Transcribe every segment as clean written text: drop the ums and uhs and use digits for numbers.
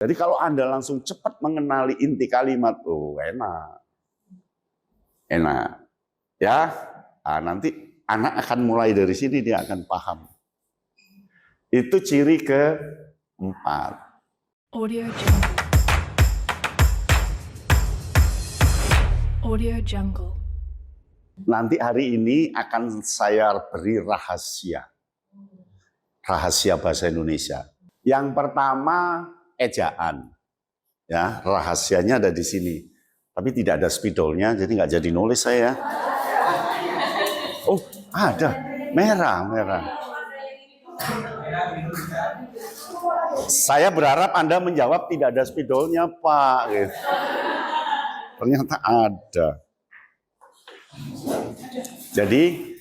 Jadi kalau Anda langsung cepat mengenali inti kalimat, oh enak. Enak. Ya, nanti anak akan mulai dari sini, dia akan paham. Itu ciri keempat. Audio Jungle. Audio Jungle. Nanti hari ini akan saya beri rahasia. Rahasia bahasa Indonesia. Yang pertama, ejaan. Ya, rahasianya ada di sini. Tapi tidak ada spidolnya, jadi nggak jadi nulis saya. Oh, ada. Merah. Saya berharap Anda menjawab tidak ada spidolnya, Pak. Gitu. Ternyata ada. Jadi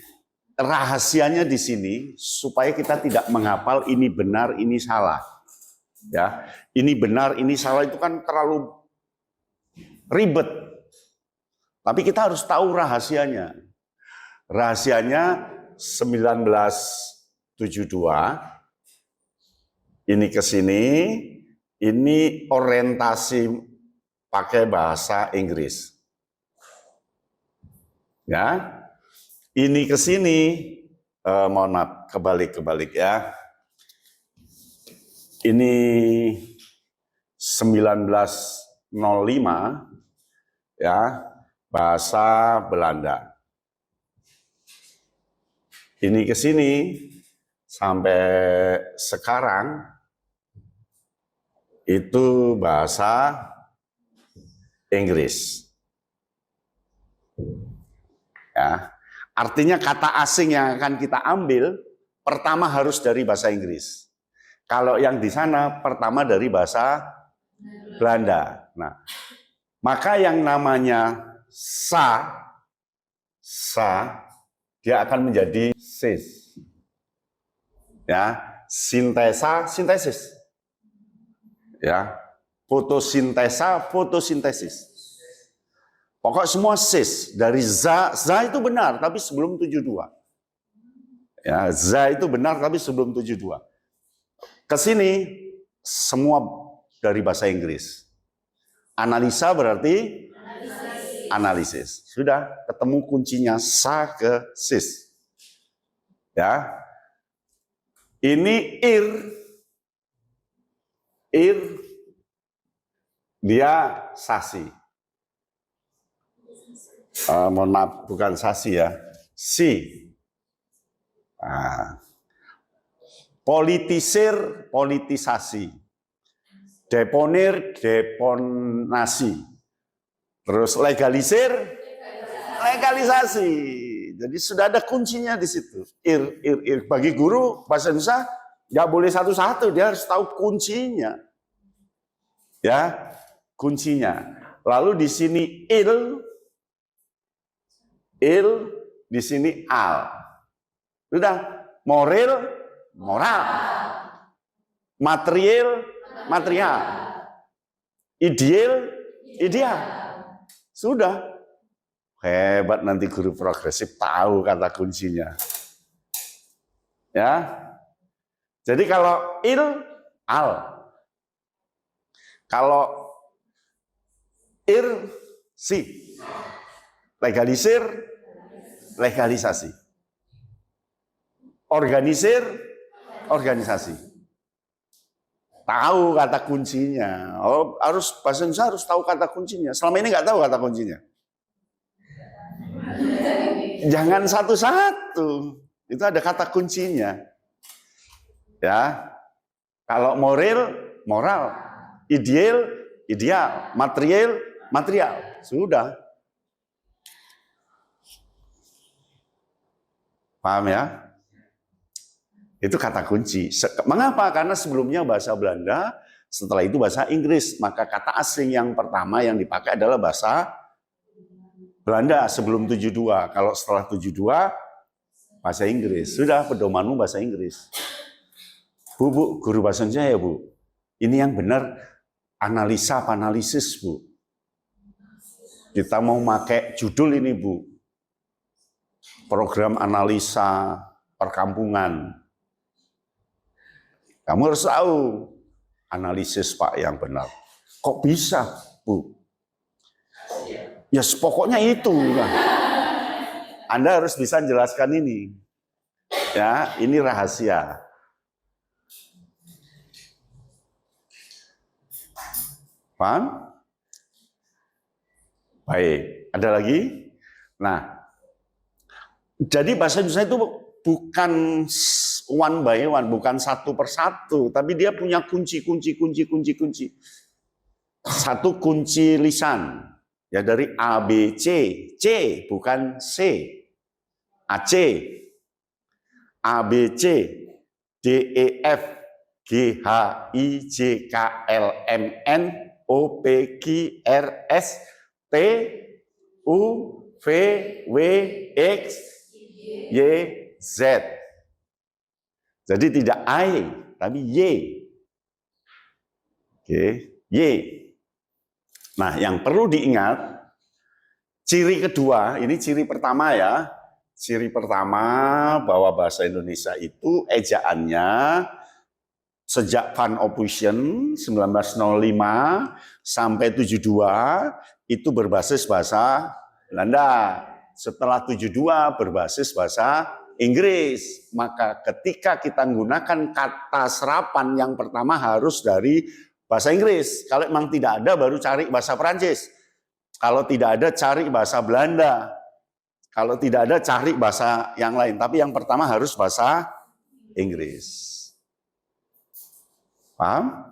rahasianya di sini supaya kita tidak menghafal ini benar, ini salah. Ya, ini benar, ini salah itu kan terlalu ribet. Tapi kita harus tahu rahasianya. Rahasianya 1972. Ini ke sini, ini orientasi pakai bahasa Inggris. Ya. Ini ke sini, mohon maaf, kebalik ya. Ini 1905 ya, bahasa Belanda. Ini ke sini sampai sekarang itu bahasa Inggris. Ya. Artinya kata asing yang akan kita ambil pertama harus dari bahasa Inggris. Kalau yang di sana pertama dari bahasa Belanda. Nah, maka yang namanya sa dia akan menjadi sis. Ya, sintesis. Ya, fotosintesis. Pokok semua sis, dari za itu benar tapi sebelum 72. Ya, za itu benar tapi sebelum 72. Ke sini semua dari bahasa Inggris. Analisa berarti analisis. Sudah ketemu kuncinya sa ke sis. Ya. Ini ir dia sasi. Mohon maaf, bukan sasi ya, si. Nah. Politisasi. Deponir, deponasi. Terus legalisasi. Jadi sudah ada kuncinya di situ. Ir. Bagi guru bahasa Indonesia nggak boleh satu-satu, dia harus tahu kuncinya. Ya, kuncinya. Lalu di sini il, di sini al. Sudah, moral, material, ideal. Sudah. Hebat, nanti guru progresif tahu kata kuncinya. Ya. Jadi kalau al. Kalau si. Legalisir, legalisasi. Organisasi. Tahu kata kuncinya. Oh, harus bahasa Indonesia harus tahu kata kuncinya. Selama ini nggak tahu kata kuncinya. Jangan satu-satu. Itu ada kata kuncinya. Ya. Kalau moral. Ideal, material. Sudah. Paham ya? Itu kata kunci. Mengapa? Karena sebelumnya bahasa Belanda, setelah itu bahasa Inggris. Maka kata asing yang pertama yang dipakai adalah bahasa Belanda sebelum 72. Kalau setelah 72, bahasa Inggris. Sudah, pedomanmu bahasa Inggris. Bu, guru bahasa Indonesia ya, Bu. Ini yang benar analisa apa analisis, Bu? Kita mau pakai judul ini, Bu. Program analisa perkampungan. Kamu harus tahu analisis Pak yang benar. Kok bisa, Bu? Ya pokoknya itu. Anda harus bisa menjelaskan ini. Ya, ini rahasia. Paham? Baik, ada lagi? Nah, jadi bahasa Indonesia itu bukan one by one, bukan satu persatu, tapi dia punya kunci. Satu kunci lisan, ya dari A, B, C. C bukan C. AC, A, B, C, D, E, F, G, H, I, J, K, L, M, N, O, P, Q, R, S, T, U, V, W, X, Y, Z. Jadi tidak I, tapi Y. Oke, Y. Nah, yang perlu diingat, ciri kedua, ini ciri pertama ya. Ciri pertama bahwa bahasa Indonesia itu ejaannya sejak Van Ophuijsen 1905 sampai 72 itu berbasis bahasa Belanda. Setelah 72 berbasis bahasa Inggris. Maka ketika kita menggunakan kata serapan yang pertama harus dari bahasa Inggris. Kalau memang tidak ada baru cari bahasa Perancis. Kalau tidak ada cari bahasa Belanda. Kalau tidak ada cari bahasa yang lain. Tapi yang pertama harus bahasa Inggris. Paham?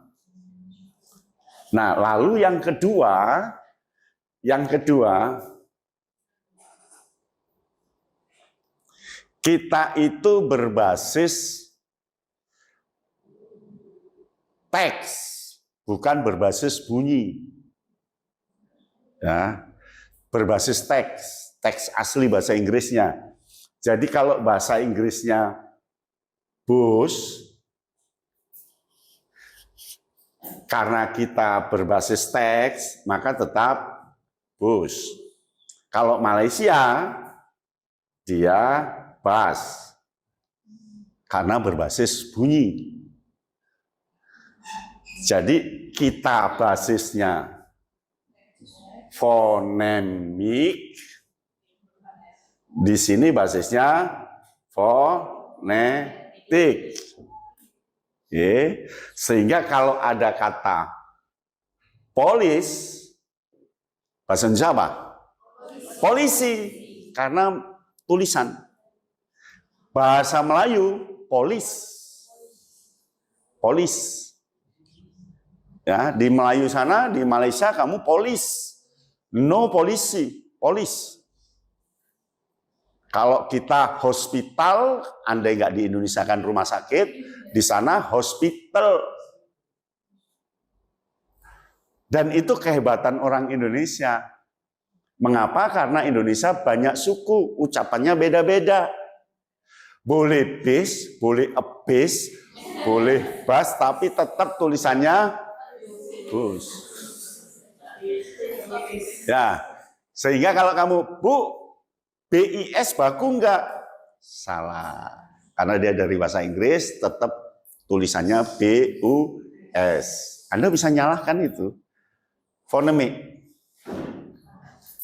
Nah, lalu yang kedua kita itu berbasis teks, bukan berbasis bunyi. Ya, berbasis teks asli bahasa Inggrisnya. Jadi kalau bahasa Inggrisnya bus, karena kita berbasis teks, maka tetap bus. Kalau Malaysia, dia bus, karena berbasis bunyi. Jadi kita basisnya fonemik, di sini basisnya fonetik. Oke. Sehingga kalau ada kata polis, bahasa Indonesia apa? Polisi, karena tulisan. Bahasa Melayu, polis. Ya, di Melayu sana, di Malaysia kamu polis. No polisi, polis. Kalau kita hospital, andai nggak di Indonesia kan rumah sakit, di sana hospital. Dan itu kehebatan orang Indonesia. Mengapa? Karena Indonesia banyak suku, ucapannya beda-beda. Boleh bis, boleh ebis, boleh bas, tapi tetap tulisannya bus. Ya, sehingga kalau kamu, Bu, BIS baku enggak? Salah. Karena dia dari bahasa Inggris, tetap tulisannya BUS. Anda bisa nyalahkan itu. Fonemik.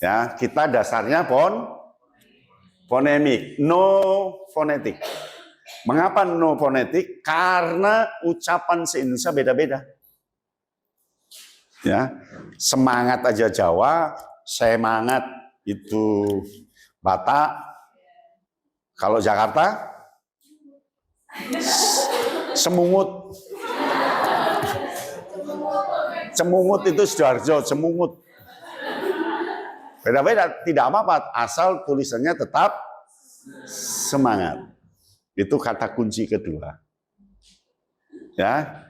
Ya, kita dasarnya fonemik, no fonetik. Mengapa no fonetik? Karena ucapan se-Indonesia beda-beda. Ya, semangat aja Jawa, semangat itu Batak. Kalau Jakarta, semungut. Cemungut itu Sidoarjo, cemungut. Beda-beda, tidak apa-apa, asal tulisannya tetap semangat. Itu kata kunci kedua. Ya,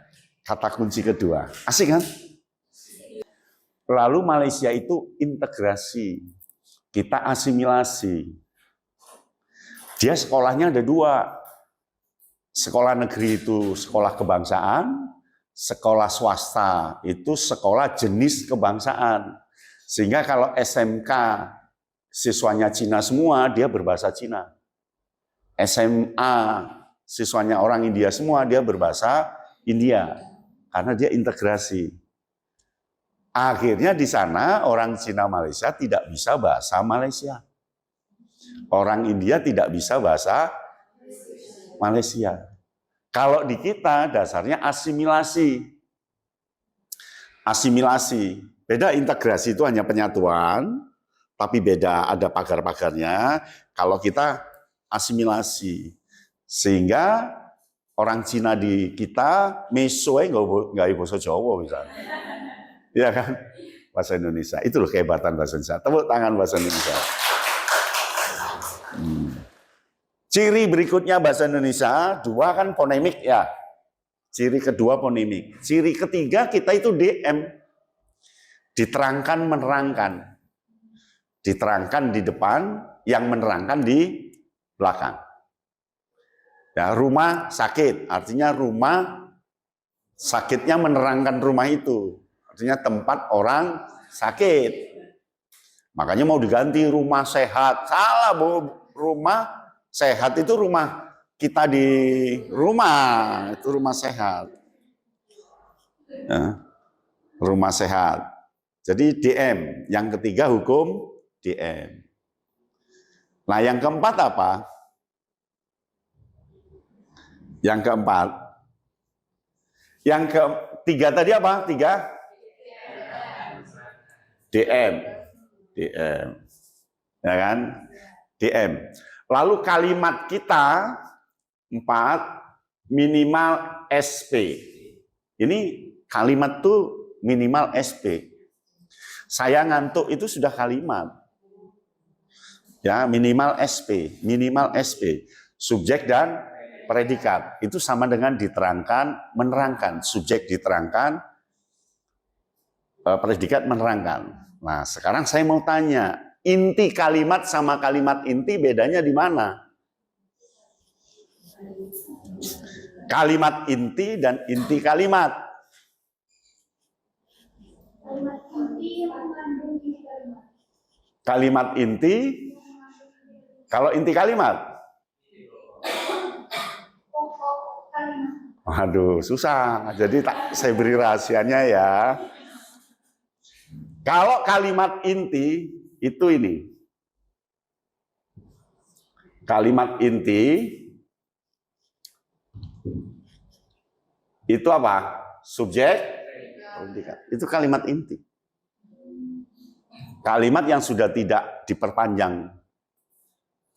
kata kunci kedua. Asik kan? Lalu Malaysia itu integrasi. Kita asimilasi. Dia sekolahnya ada dua. Sekolah negeri itu sekolah kebangsaan, sekolah swasta itu sekolah jenis kebangsaan. Sehingga kalau SMK siswanya Cina semua, dia berbahasa Cina. SMA siswanya orang India semua, dia berbahasa India. Karena dia integrasi. Akhirnya di sana orang Cina Malaysia tidak bisa bahasa Malaysia. Orang India tidak bisa bahasa Malaysia. Kalau di kita dasarnya asimilasi. Asimilasi. Beda integrasi itu hanya penyatuan, tapi beda ada pagar-pagarnya. Kalau kita asimilasi. Sehingga orang Cina di kita mesoe nggak bahasa Jawa misalnya. Iya kan? Bahasa Indonesia. Itu loh kehebatan bahasa Indonesia. Tepuk tangan bahasa Indonesia. Ciri berikutnya bahasa Indonesia, dua kan fonemik ya. Ciri kedua fonemik. Ciri ketiga kita itu DM. Diterangkan, menerangkan. Diterangkan di depan, yang menerangkan di belakang. Ya, rumah sakit, artinya rumah sakitnya menerangkan rumah itu. Artinya tempat orang sakit. Makanya mau diganti rumah sehat. Salah, Bu. Rumah sehat itu rumah kita di rumah. Itu rumah sehat. Ya. Rumah sehat. Jadi DM. Yang ketiga hukum DM. Nah yang keempat apa? Yang keempat. Yang ketiga tadi apa? Tiga? DM. DM. Ya kan? DM. Lalu kalimat kita 4 minimal SP. Ini kalimat tuh minimal SP. Saya ngantuk itu sudah kalimat. Ya, minimal SP, minimal SP. Subjek dan predikat. Itu sama dengan diterangkan, menerangkan. Subjek diterangkan, predikat menerangkan. Nah, sekarang saya mau tanya, inti kalimat sama kalimat inti bedanya di mana? Kalimat inti dan inti kalimat. Kalimat inti, kalau inti kalimat? Waduh, susah. Jadi saya beri rahasianya ya. Kalau kalimat inti itu ini. Kalimat inti itu apa? Subjek, predikat. Itu kalimat inti. Kalimat yang sudah tidak diperpanjang.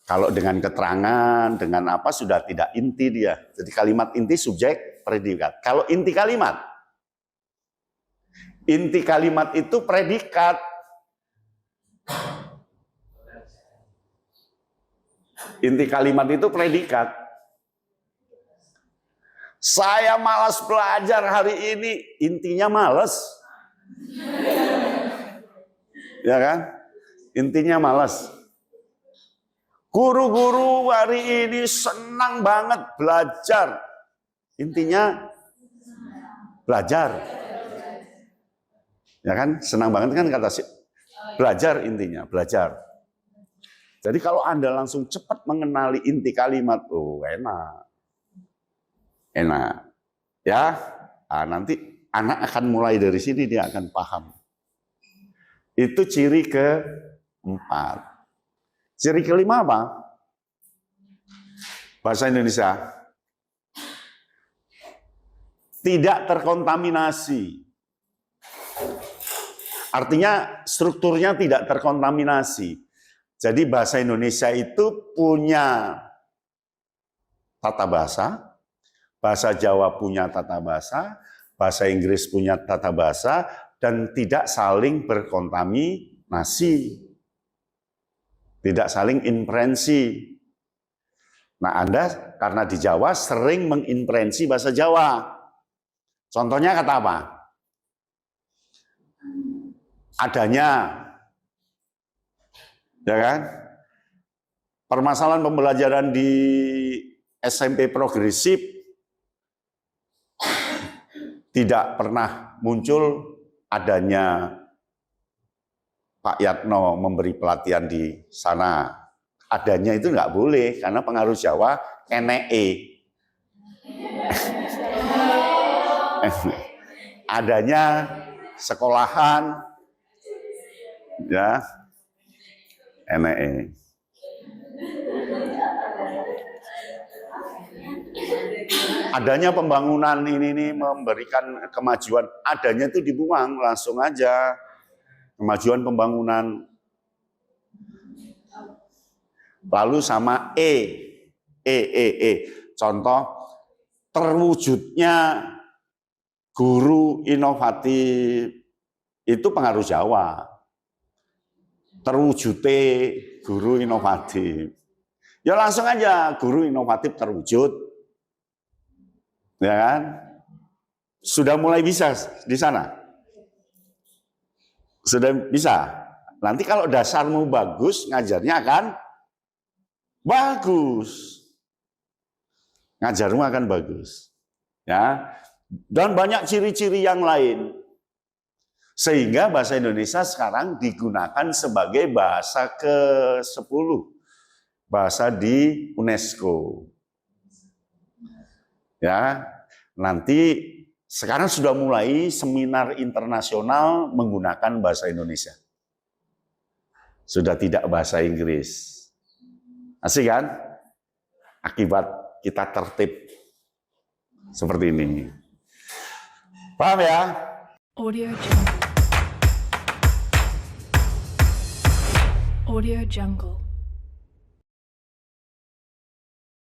Kalau dengan keterangan, dengan apa sudah tidak inti dia. Jadi kalimat inti subjek, predikat. Kalau inti kalimat itu predikat. Inti kalimat itu predikat. Saya malas belajar hari ini, intinya malas. Ya kan? Intinya malas. Guru-guru hari ini senang banget belajar. Intinya belajar. Ya kan? Senang banget kan kata belajar intinya, belajar. Jadi kalau Anda langsung cepat mengenali inti kalimat, oh enak. Enak. Ya, nanti anak akan mulai dari sini dia akan paham. Itu ciri keempat. Ciri kelima apa? Bahasa Indonesia. Tidak terkontaminasi. Artinya strukturnya tidak terkontaminasi. Jadi bahasa Indonesia itu punya tata bahasa, bahasa Jawa punya tata bahasa, bahasa Inggris punya tata bahasa, dan tidak saling berkontaminasi. Tidak saling inferensi. Nah Anda karena di Jawa sering menginferensi bahasa Jawa. Contohnya kata apa? Adanya, ya kan? Permasalahan pembelajaran di SMP progresif tidak pernah muncul adanya Pak Yatno memberi pelatihan di sana. Adanya itu nggak boleh karena pengaruh Jawa adanya sekolahan, ya, NE. Adanya pembangunan ini memberikan kemajuan, adanya itu dibuang langsung aja. Kemajuan pembangunan. Lalu sama E. Contoh terwujudnya guru inovatif itu pengaruh Jawa. Terwujudnya guru inovatif. Ya langsung aja guru inovatif terwujud. Ya kan? Sudah mulai bisa di sana. Sudah bisa. Nanti kalau dasarmu bagus, ngajarnya akan bagus. Ngajarmu akan bagus. Ya. Dan banyak ciri-ciri yang lain. Sehingga bahasa Indonesia sekarang digunakan sebagai bahasa ke-10. Bahasa di UNESCO. Ya, nanti sekarang sudah mulai seminar internasional menggunakan bahasa Indonesia. Sudah tidak bahasa Inggris. Asik kan? Akibat kita tertib seperti ini. Paham ya? Audio Jungle. Audio Jungle.